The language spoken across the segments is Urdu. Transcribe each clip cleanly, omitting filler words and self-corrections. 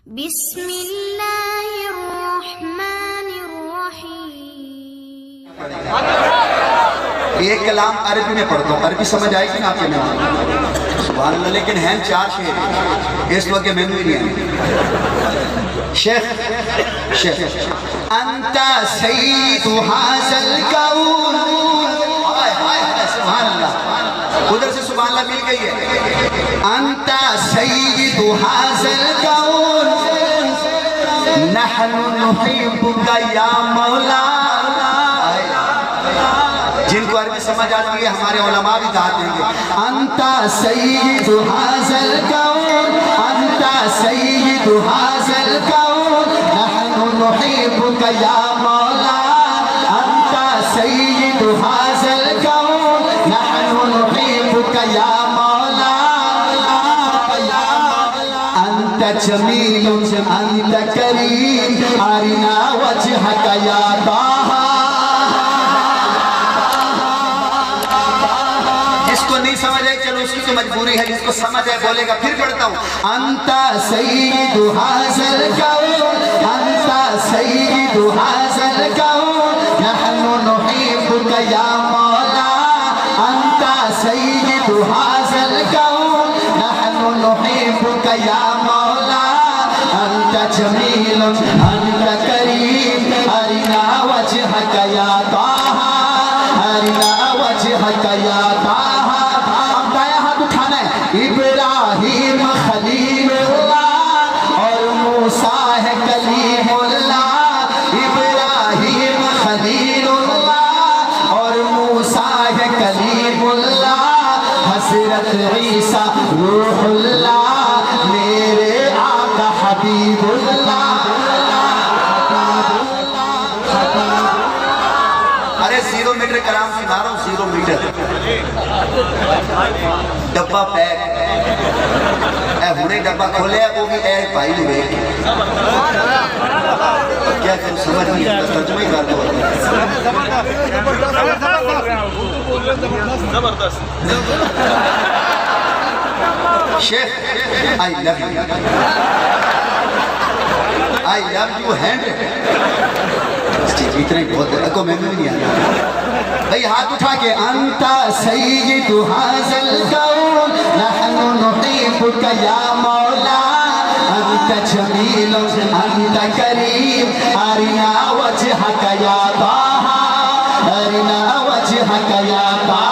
بسم اللہ الرحمن الرحیم. ایک کلام عربی میں پڑھتا ہوں، عربی سمجھ آئے گی نا آپ کے میں؟ سبحان اللہ. لیکن ہیں 4 شعر اس وقت میں بھی نہیں آئے. شیخ انت سید هذا الکون. سبحان اللہ. ادھر سے سبحان اللہ مل گئی ہے. انت سید هذا الکون نحن نحبک یا مولا. جن کو عربی سمجھ آتی ہے ہمارے علماء بھی دعا دیں گے. انت سید هذا الکون انت سید هذا الکون نحن نحبک یا مولا. انت سید هذا الکون نحن نحبک یا مولا. انت جمیل انت کریم ارنا وجہک یا طه. جس کو نہیں سمجھ آئے چلو اس کی تو مجبوری ہے، جس کو سمجھ آئے بولے گا. پھر پڑھتا ہوں. انت سید هذا الکون انت سید هذا الکون نحن نحبک یا مولا. انت سید هذا الکون نحن نحبک یا مولا. انت جمیل انت کریم ارنا وجہک یا طه ارنا وجہک یا طه. ابراہیم خلیل اللہ اور موسیٰ ہے کلیم اللہ. ابراہیم خلیل اللہ اور موسیٰ ہے کلیم اللہ. حضرت عیسیٰ روح اللہ میرے آقا حبیب اللہ. ارے 0 میٹر کلام سنا رہا ہوں. 0 میٹر ڈبا پیک اے ہونے ڈبا کھولے ہے وہ بھی اے بھائی ہوئے کیا تم سمجھ نہیں ہے ترجمہ ہی کر دو. Sheikh I love you I love you hand اتنے بہت ہے کو میں نہیں آیا بھئی. ہاتھ اٹھا کے انت سید هذا الکون نحن نحبک یا مولا. انت جمیل انت کریم ارنا وجہک یا طه ارنا وجہک یا طه.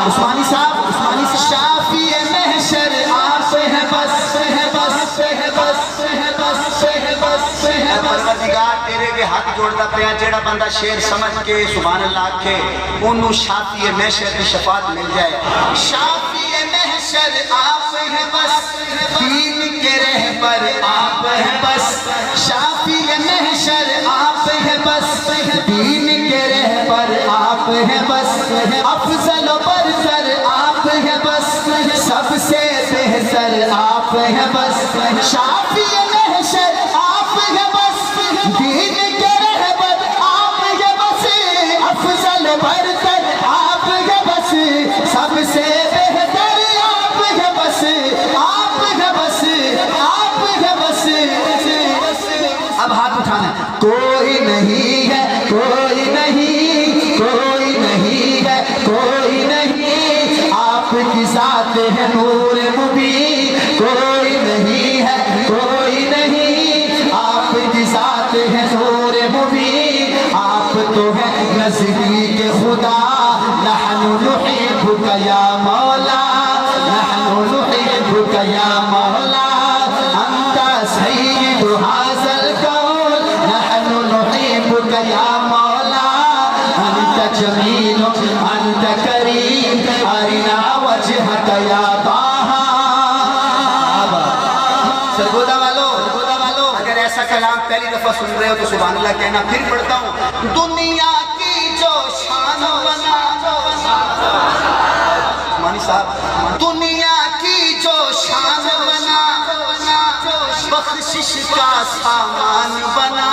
عثمانی صاحب شافی محشر آپ ہے بس ہے بس ہے بس ہے بس ہے بس ہے پروردگار تیرے کے ہاتھ جوڑتا پیا. جیڑا بندہ شعر سمجھ کے سبحان اللہ آکھے انہوں شافی محشر کی شفاعت مل جائے. شافی محشر آپ ہے بس دین کے رہبر آپ ہے بس. شافی محشر آپ ہے بس دین کے رہبر آپ ہے بس. افضل و برتر آپ ہے بس سب سے بہتر آپ ہے بس. شافی محشر آپ ہے بس دین کے رہبر آپ ہے بس. افضل و برتر آپ ہے بس سب سے بہتر آپ ہے بس. آپ ہے بس آپ ہے بس. اب ہاتھ اٹھانا. کوئی نہیں ہے کوئی نہیں کوئی نہیں ہے کوئی نہیں آپ کی ذات ہے نور مبین. کوئی نہیں ہے کوئی نہیں آپ کی ذات ہے نور مبین. آپ تو ہے نزدیک خدا نحن نحبک یا مولا نحن نحبک یا مولا. انت سید هذا الکون نحن نحبک یا مولا. انت جمیل انت کریم ارنا وجہک یا طه. سرگودا والو اگر ایسا کلام پہلی دفعہ سن رہے ہو تو سبحان اللہ کہنا. پھر پڑھتا ہوں. دنیا کی جو شان بنا مانی صاحب دنیا کی جو شان بنا بخشش کا سامان بنا.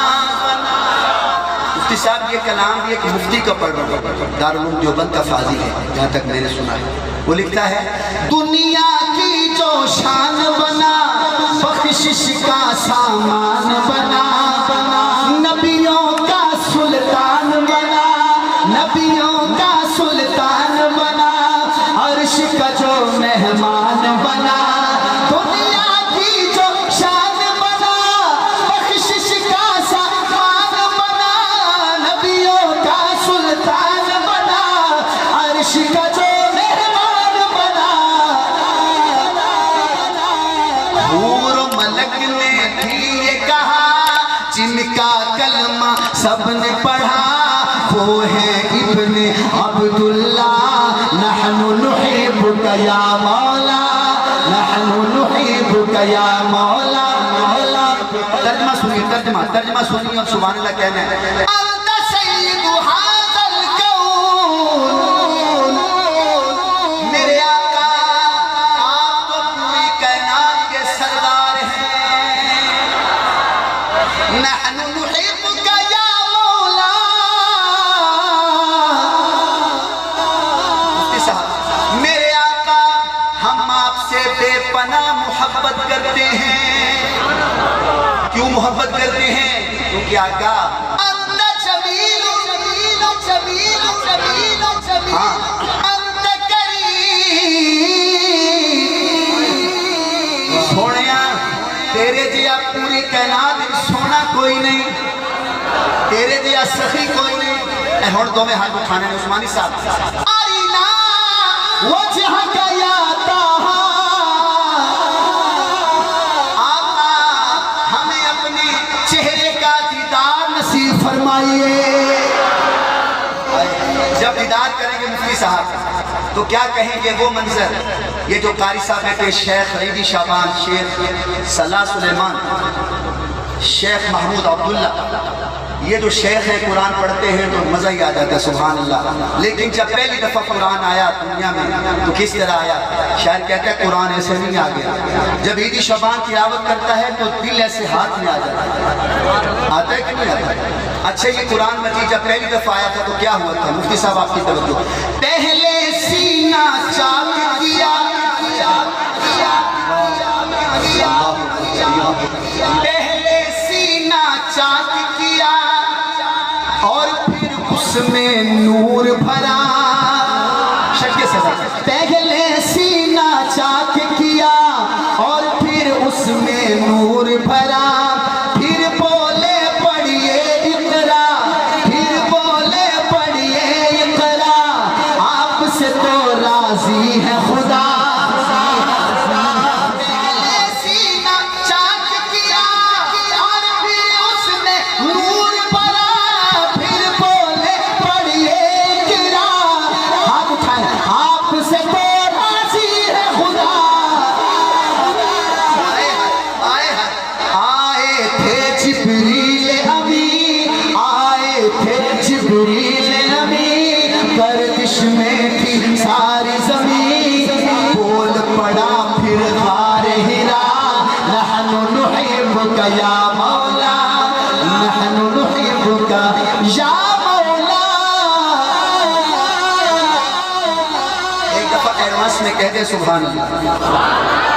مفتی صاحب یہ کلام بھی ایک مفتی کا پڑھ رہا ہوں دارالعلوم دیوبند کا فاضل ہے جہاں تک میں نے سنا ہے. وہ لکھتا ہے دنیا کی جو شان بنا بخشش کا سامان حق نے بھی یہ کہا، جن کا کلمہ سب نے پڑھا وہ ہے ابن عبداللہ، نحن نحبک یا مولا، نحن نحبک یا مولا مولا۔ ترجمہ سنیے، ترجمہ سنیے اور سبحان اللہ کہنا ہے۔ انت سید ھذا الکون، میرے آقا آپ تو پوری کائنات کے سردار ہیں۔ نحن نحبک یا مولا، مفتی صاحب میرے آقا ہم آپ سے بے پناہ محبت کرتے ہیں۔ کیوں محبت کرتے ہیں؟ کیونکہ آقا انت جمیل جمیل جمیل جمیل، انت کریم، سونیا تیرے جیا پوری کائنات سونا کوئی نہیں، تیرے جیا سخی کوئی نہیں۔ اے ہون دو میں ہاتھ اٹھانے ہیں عثمانی صاحب۔ آرینا وجہک یا طٰہٰ، چہرے کا دیدار نصیب فرمائیے۔ جب دیدار کریں گے مفتی صاحب تو کیا کہیں گے وہ منظر، یہ جو قاری صاحب بیٹے شیخ عیدی شعبان، شیخ صلاح سلیمان، شیخ محمود عبداللہ، یہ جو شیخ ہے قرآن پڑھتے ہیں تو مزہ ہی آ جاتا ہے سبحان اللہ۔ لیکن جب پہلی دفعہ قرآن آیا دنیا میں تو کس طرح آیا؟ شاید کہتا ہے قرآن ایسے نہیں آ گیا۔ جب عیدی شعبان تلاوت کرتا ہے تو دل ایسے ہاتھ میں آ جاتا ہے، آتا ہے کہ نہیں آتا ہے؟ اچھا یہ قرآن مجید جب پہلی دفعہ آیا تھا تو کیا ہوا تھا؟ مفتی صاحب آپ کی توجہ۔ پہلے سینہ چاک کیا، پہلے سینہ چاک کیا اور پھر اس میں نور بھرا۔ شکل سے پہلے سینہ چاک کیا اور پھر اس میں نور بھرا، پھر بولے پڑھیے اقرا، پھر بولے پڑھیے اقرا، آپ سے تو راضی ہے خدا۔ گردش میں تھی ساری زمین، بول پڑا پھر غار ہرا، نحن نحبک یا مولا، نحن نحبک یا مولا۔ ایک دفعہ ایڈوانس میں کہتے سبحان اللہ۔